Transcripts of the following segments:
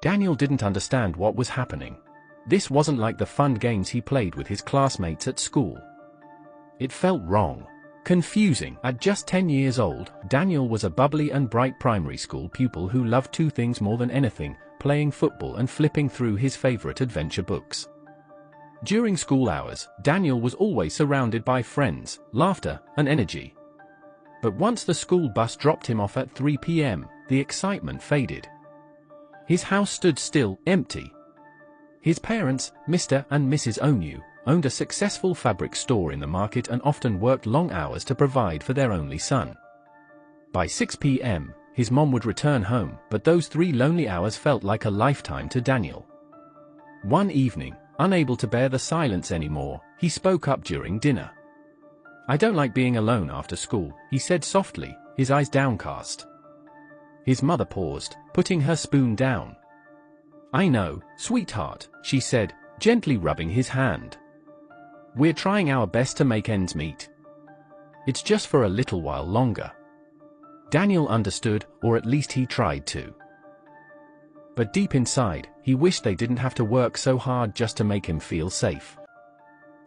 Daniel didn't understand what was happening. This wasn't like the fun games he played with his classmates at school. It felt wrong. Confusing. At just 10 years old, Daniel was a bubbly and bright primary school pupil who loved two things more than anything: playing football and flipping through his favorite adventure books. During school hours, Daniel was always surrounded by friends, laughter, and energy. But once the school bus dropped him off at 3 p.m., the excitement faded. His house stood still, empty. His parents, Mr. and Mrs. Onyu, owned a successful fabric store in the market and often worked long hours to provide for their only son. By 6 p.m., his mom would return home, but those 3 lonely hours felt like a lifetime to Daniel. One evening, unable to bear the silence anymore, he spoke up during dinner. "I don't like being alone after school," he said softly, his eyes downcast. His mother paused, putting her spoon down. "I know, sweetheart," she said, gently rubbing his hand. "We're trying our best to make ends meet. It's just for a little while longer." Daniel understood, or at least he tried to. But deep inside, he wished they didn't have to work so hard just to make him feel safe.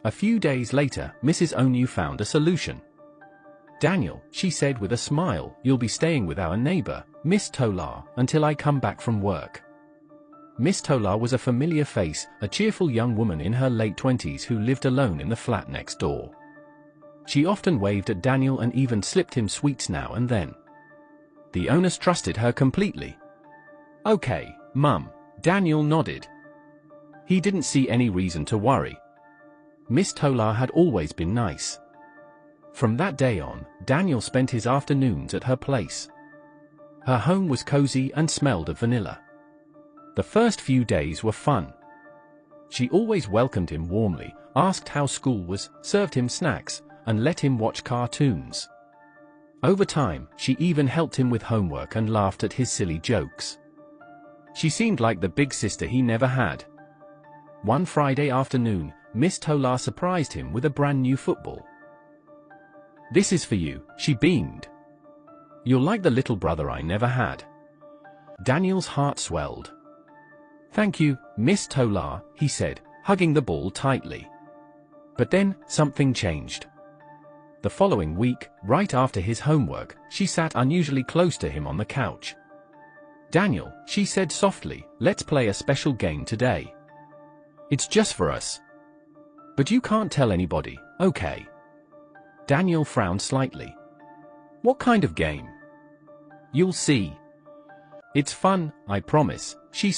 A few days later, Mrs. Onyu found a solution. "Daniel," she said with a smile, "you'll be staying with our neighbor, Miss Tola, until I come back from work." Miss Tola was a familiar face, a cheerful young woman in her late 20s who lived alone in the flat next door. She often waved at Daniel and even slipped him sweets now and then. The owners trusted her completely. "Okay, Mum," Daniel nodded. He didn't see any reason to worry. Miss Tola had always been nice. From that day on, Daniel spent his afternoons at her place. Her home was cozy and smelled of vanilla. The first few days were fun. She always welcomed him warmly, asked how school was, served him snacks, and let him watch cartoons. Over time, she even helped him with homework and laughed at his silly jokes. She seemed like the big sister he never had. One Friday afternoon, Miss Tola surprised him with a brand new football. "This is for you," she beamed. "You're like the little brother I never had." Daniel's heart swelled. "Thank you, Miss Tola," he said, hugging the ball tightly. But then, something changed. The following week, right after his homework, she sat unusually close to him on the couch. "Daniel," she said softly, "let's play a special game today. It's just for us. But you can't tell anybody, okay?" Daniel frowned slightly. "What kind of game?" "You'll see. It's fun, I promise," she